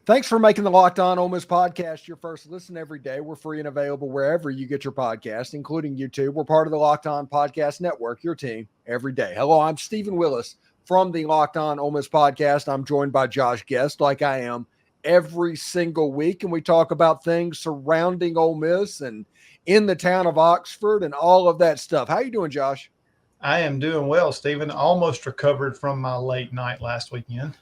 Thanks for making the Locked On Ole Miss podcast your first listen every day. We're free and available wherever you get your podcast, including YouTube. We're part of the Locked On Podcast Network, your team every day. Hello, I'm Stephen Willis from the Locked On Ole Miss podcast. I'm joined by Josh Guest, like I am every single week, and we talk about things surrounding Ole Miss and in the town of Oxford and all of that stuff. How you doing, Josh? I am doing well, Stephen. Almost recovered from my late night last weekend.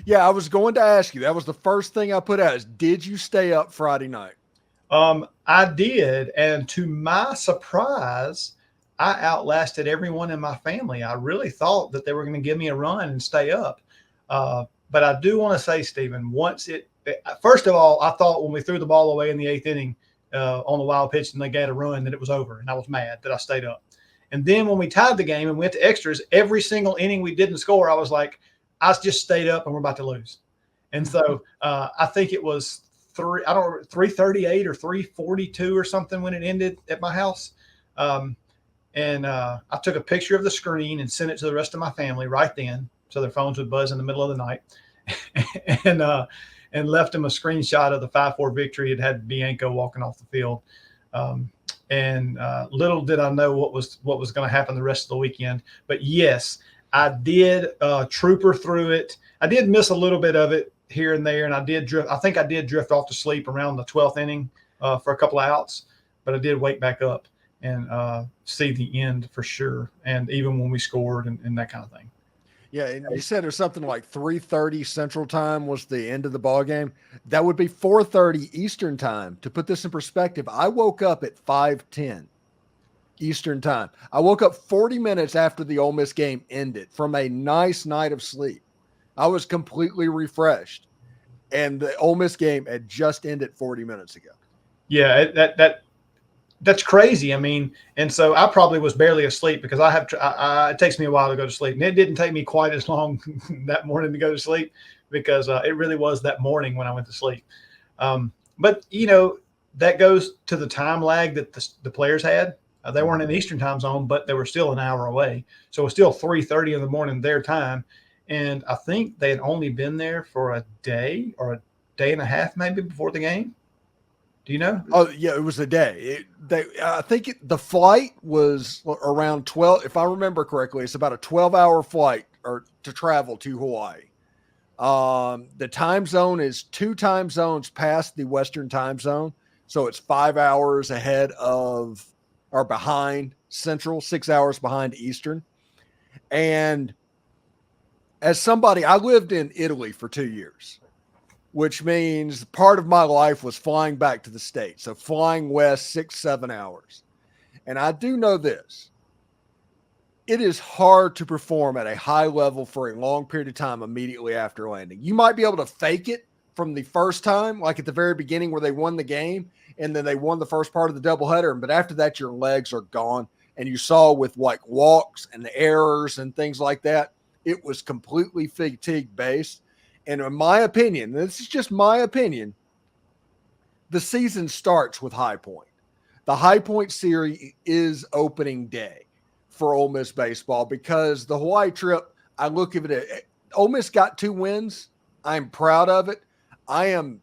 Yeah, I was going to ask you. That was the first thing I put out is, did you stay up Friday night? I did. And to my surprise, I outlasted everyone in my family. I really thought that they were going to give me a run and stay up. But I do want to say, Stephen, first of all, I thought when we threw the ball away in the eighth inning on the wild pitch and they got a run that it was over. And I was mad that I stayed up. And then when we tied the game and went to extras, every single inning we didn't score, I was like, I just stayed up and we're about to lose. And so I think it was 3:38 or 3:42 or something when it ended at my house. And I took a picture of the screen and sent it to the rest of my family right then. So their phones would buzz in the middle of the night and left them a screenshot of the 5-4 victory. It had Bianco walking off the field. And little did I know what was going to happen the rest of the weekend. But yes, I did trooper through it. I did miss a little bit of it here and there, and I think I did drift off to sleep around the 12th inning for a couple of outs, but I did wake back up and see the end for sure, and even when we scored and that kind of thing. Yeah, and you said there's something like 3:30 Central Time was the end of the ball game. That would be 4:30 Eastern Time. To put this in perspective, I woke up at 5:10 Eastern Time. I woke up 40 minutes after the Ole Miss game ended from a nice night of sleep. I was completely refreshed, and the Ole Miss game had just ended 40 minutes ago. Yeah, that's crazy. I mean, and so I probably was barely asleep because it takes me a while to go to sleep, and it didn't take me quite as long that morning to go to sleep because it really was that morning when I went to sleep. But that goes to the time lag that the players had. They weren't in the Eastern time zone, but they were still an hour away. So it was still 3:30 in the morning their time. And I think they had only been there for a day or a day and a half maybe before the game. Do you know? Oh, yeah, it was a day. I think the flight was around 12. If I remember correctly, it's about a 12-hour flight to travel to Hawaii. The time zone is 2 time zones past the Western time zone. So it's 5 hours ahead of or behind Central, 6 hours behind Eastern. And as somebody, I lived in Italy for 2 years, which means part of my life was flying back to the States. So flying west 6-7 hours. And I do know this. It is hard to perform at a high level for a long period of time immediately after landing. You might be able to fake it from the first time, like at the very beginning where they won the game, and then they won the first part of the doubleheader. But after that, your legs are gone. And you saw with like walks and the errors and things like that, it was completely fatigue-based. And in my opinion, this is just my opinion, the season starts with High Point. The High Point series is opening day for Ole Miss baseball because the Hawaii trip, I look at it, Ole Miss got 2 wins. I'm proud of it. I am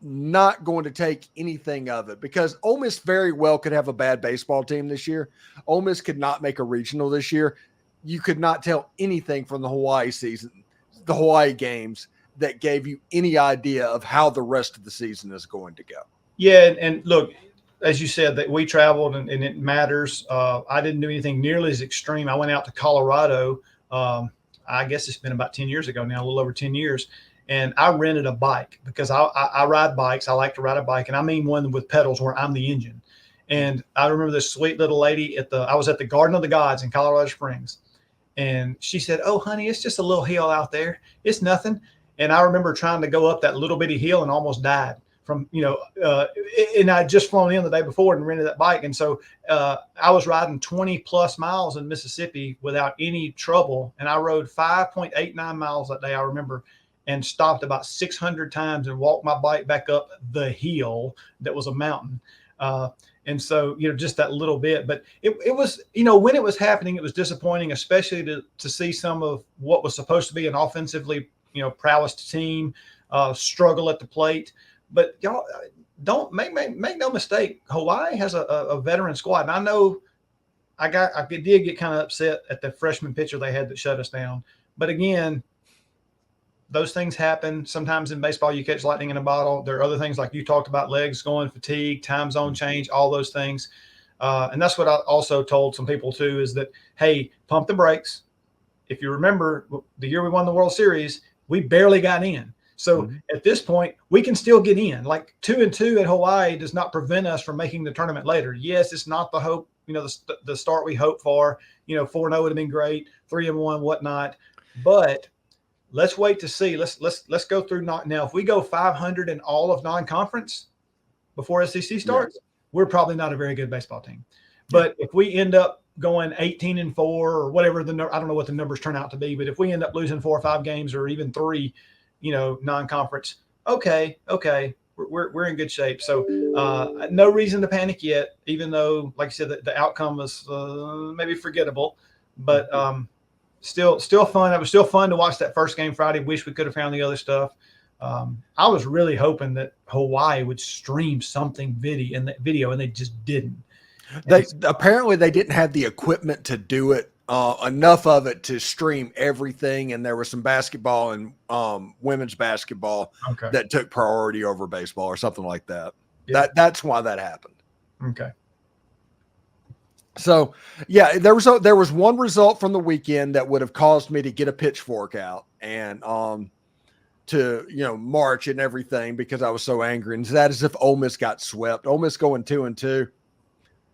not going to take anything of it because Ole Miss very well could have a bad baseball team this year. Ole Miss could not make a regional this year. You could not tell anything from the Hawaii season, the Hawaii games, that gave you any idea of how the rest of the season is going to go. Yeah, and look, as you said, that we traveled and it matters. I didn't do anything nearly as extreme. I went out to Colorado. I guess it's been about 10 years ago now, a little over 10 years. And I rented a bike because I ride bikes. I like to ride a bike, and I mean one with pedals where I'm the engine. And I remember this sweet little lady I was at the Garden of the Gods in Colorado Springs, and she said, "Oh, honey, it's just a little hill out there. It's nothing." And I remember trying to go up that little bitty hill and almost died from, and I just flown in the day before and rented that bike. And so I was riding 20 plus miles in Mississippi without any trouble. And I rode 5.89 miles that day, I remember, and stopped about 600 times and walked my bike back up the hill that was a mountain. And so, just that little bit, but it was, when it was happening, it was disappointing, especially to see some of what was supposed to be an offensively, prowess team struggle at the plate. But y'all don't make no mistake. Hawaii has a veteran squad, and I know I did get kind of upset at the freshman pitcher they had that shut us down. But again, those things happen. Sometimes in baseball, you catch lightning in a bottle. There are other things like you talked about, legs going, fatigue, time zone change, all those things. And that's what I also told some people too, is that, hey, pump the brakes. If you remember the year we won the World Series, we barely got in. So at this point, we can still get in. Like 2-2 at Hawaii does not prevent us from making the tournament later. Yes, it's not the hope, the start we hope for. 4-0 would have been great, 3-1, whatnot. But let's wait to see. Let's go through now. If we go 500 in all of non-conference before SEC starts, we're probably not a very good baseball team. But if we end up going 18-4 or whatever I don't know what the numbers turn out to be, but if we end up losing 4 or 5 games or even 3, non-conference, okay, we're in good shape. So no reason to panic yet, even though, like I said, the outcome was maybe forgettable, but still fun. It was still fun to watch that first game Friday. Wish we could have found the other stuff. I was really hoping that Hawaii would stream something video, and they just didn't. Apparently they didn't have the equipment to do it, enough of it to stream everything, and there was some basketball and women's basketball that took priority over baseball or something like that. Yeah. That's why that happened. Okay. So yeah, there was one result from the weekend that would have caused me to get a pitchfork out and to march and everything because I was so angry. And that is if Ole Miss got swept. Ole Miss going 2-2.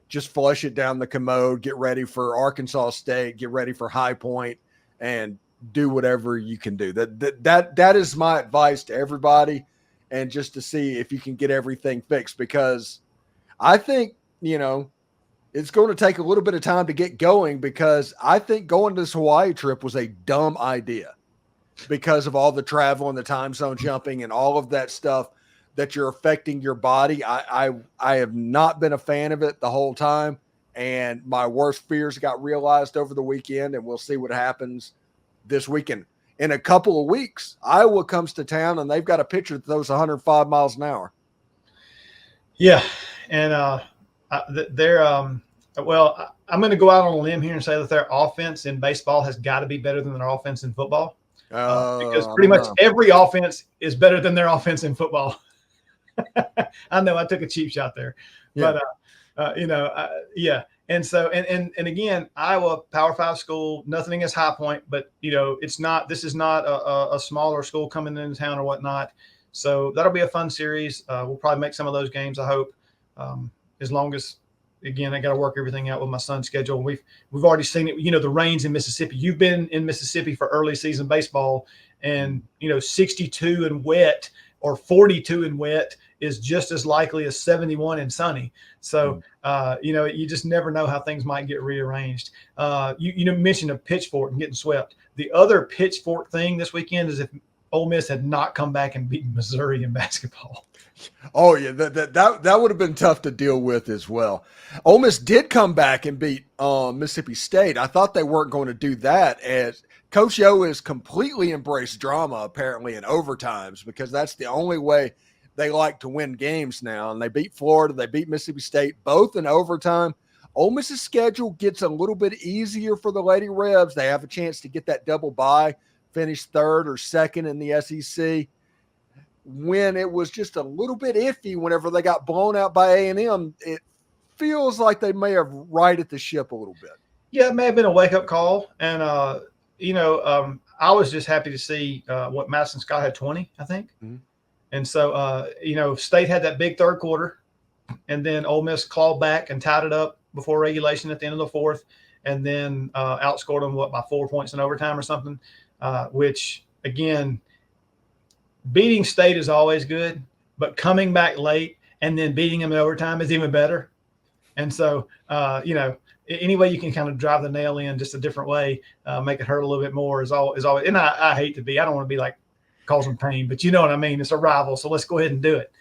Just flush it down the commode, get ready for Arkansas State, get ready for High Point, and do whatever you can do. That is my advice to everybody, and just to see if you can get everything fixed, because I think, it's going to take a little bit of time to get going, because I think going to this Hawaii trip was a dumb idea because of all the travel and the time zone jumping and all of that stuff that you're affecting your body. I have not been a fan of it the whole time, and my worst fears got realized over the weekend, and we'll see what happens this weekend. In a couple of weeks, Iowa comes to town, and they've got a pitcher that throws 105 miles an hour. Yeah, and they're well, I'm going to go out on a limb here and say that their offense in baseball has got to be better than their offense in football, because pretty much every offense is better than their offense in football. I know I took a cheap shot there, but yeah. And so, and again, Iowa, Power 5 school, nothing against High Point, but this is not a smaller school coming into town or whatnot. So that'll be a fun series. We'll probably make some of those games, I hope, as long as, again, I got to work everything out with my son's schedule. We've already seen it, the rains in Mississippi. You've been in Mississippi for early season baseball, and 62 and wet or 42 and wet is just as likely as 71 and sunny. So, you just never know how things might get rearranged. You mentioned a pitchfork and getting swept. The other pitchfork thing this weekend is if Ole Miss had not come back and beaten Missouri in basketball. Oh yeah, that would have been tough to deal with as well. Ole Miss did come back and beat Mississippi State. I thought they weren't going to do that, as Coach Yo has completely embraced drama apparently in overtimes, because that's the only way they like to win games now. And they beat Florida, they beat Mississippi State, both in overtime. Ole Miss's schedule gets a little bit easier for the Lady Rebs. They have a chance to get that double bye, finish third or second in the SEC. When it was just a little bit iffy whenever they got blown out by A&M, it feels like they may have righted the ship a little bit. Yeah, it may have been a wake-up call. And, I was just happy to see what Madison Scott had 20, I think. Mm-hmm. And so, State had that big third quarter, and then Ole Miss clawed back and tied it up before regulation at the end of the fourth, and then outscored them, by 4 points in overtime or something, which, again, beating State is always good, but coming back late and then beating them in overtime is even better. And so, any way you can kind of drive the nail in just a different way, make it hurt a little bit more is always. And I hate to be, I don't want to be like causing pain, but you know what I mean? It's a rival, so let's go ahead and do it.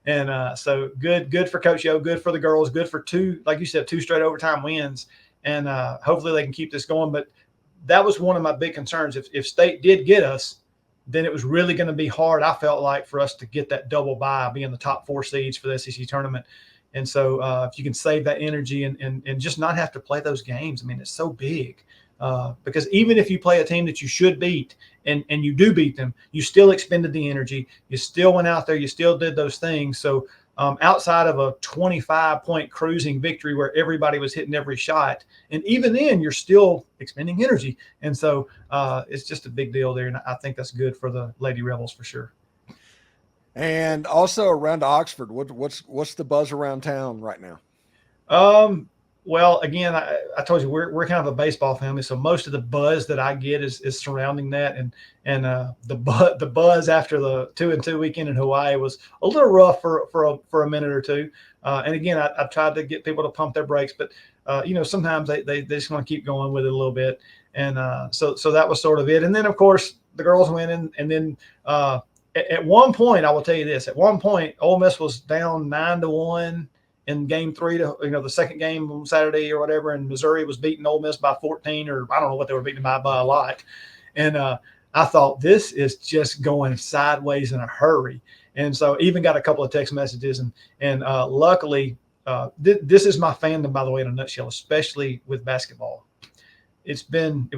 And so good for Coach Yo, good for the girls, good for two straight overtime wins. And hopefully they can keep this going. But that was one of my big concerns. If State did get us, then it was really going to be hard, I felt like, for us to get that double bye, being the top 4 seeds for the SEC tournament. And so if you can save that energy and just not have to play those games, I mean, it's so big. Because even if you play a team that you should beat and you do beat them, you still expended the energy. You still went out there. You still did those things. So outside of a 25-point cruising victory where everybody was hitting every shot, and even then you're still expending energy. And so it's just a big deal there. And I think that's good for the Lady Rebels for sure. And also around Oxford, what's the buzz around town right now? Well, again, I told you we're kind of a baseball family, so most of the buzz that I get is surrounding that, and the buzz after the 2-2 weekend in Hawaii was a little rough for a minute or two. And again, I tried to get people to pump their brakes, but sometimes they just want to keep going with it a little bit, and so that was sort of it. And then of course the girls winning, and then at one point, I will tell you this: at one point, Ole Miss was down 9-1. In game 3 to, the second game on Saturday or whatever, and Missouri was beating Ole Miss by 14, or I don't know what they were beating by a lot. And I thought, this is just going sideways in a hurry. And so even got a couple of text messages, and luckily this is my fandom, by the way, in a nutshell, especially with basketball. It's been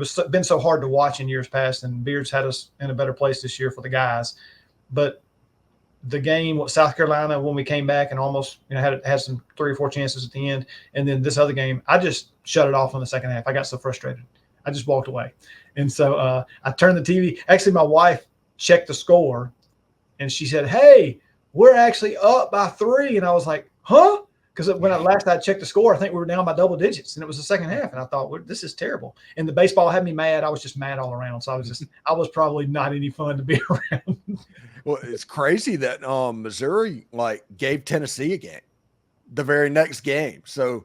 so hard to watch in years past, and Beard's had us in a better place this year for the guys. But the game with South Carolina, when we came back and almost had some 3 or 4 chances at the end, and then this other game, I just shut it off in the second half. I got so frustrated, I just walked away. And so I turned the TV. Actually, my wife checked the score, and she said, "Hey, we're actually up by 3." And I was like, "Huh?" Because when I checked the score, I think we were down by double digits, and it was the second half. And I thought, well, this is terrible. And the baseball had me mad. I was just mad all around. So I was probably not any fun to be around. Well, it's crazy that Missouri gave Tennessee a game the very next game. So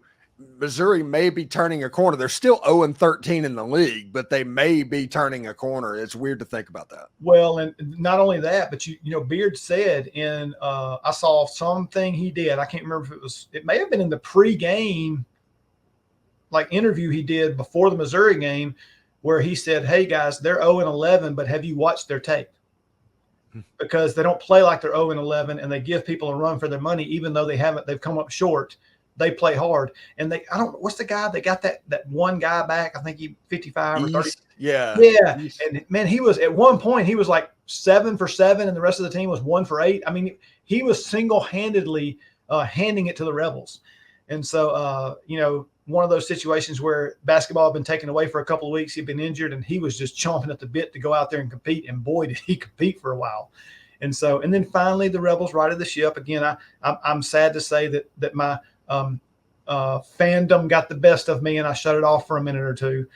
Missouri may be turning a corner. They're still 0-13 in the league, but they may be turning a corner. It's weird to think about that. Well, and not only that, but Beard said I saw something he did. I can't remember if it may have been in the pregame interview he did before the Missouri game, where he said, "Hey guys, they're 0-11, but have you watched their tape?" Because they don't play like they're 0-11, and they give people a run for their money, even though they've come up short. They play hard, and I don't know, what's the guy they got that one guy back? I think he 55 or 30. Yeah. And man, he was at one point, he was like 7 for 7, and the rest of the team was 1 for 8. I mean, he was single-handedly handing it to the Rebels. And so, one of those situations where basketball had been taken away for a couple of weeks, he'd been injured, and he was just chomping at the bit to go out there and compete. And boy, did he compete for a while. And so, and then finally the Rebels righted the ship. Again, I'm sad to say that my fandom got the best of me, and I shut it off for a minute or two,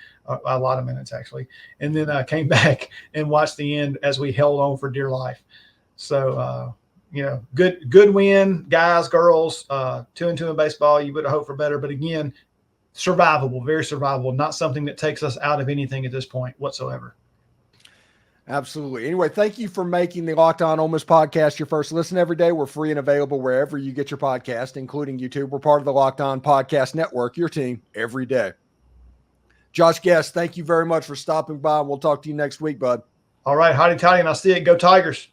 a lot of minutes actually. And then I came back and watched the end as we held on for dear life. So, good win, guys, girls, 2-2 in baseball. You would have hoped for better, but again, survivable, very survivable, not something that takes us out of anything at this point whatsoever. Absolutely. Anyway, thank you for making the Locked On Ole Miss podcast your first listen every day. We're free and available wherever you get your podcast, including YouTube. We're part of the Locked On Podcast Network, your team every day. Josh Guest, thank you very much for stopping by. We'll talk to you next week, bud. All right. Howdy, toddy, and I'll see you. Go Tigers.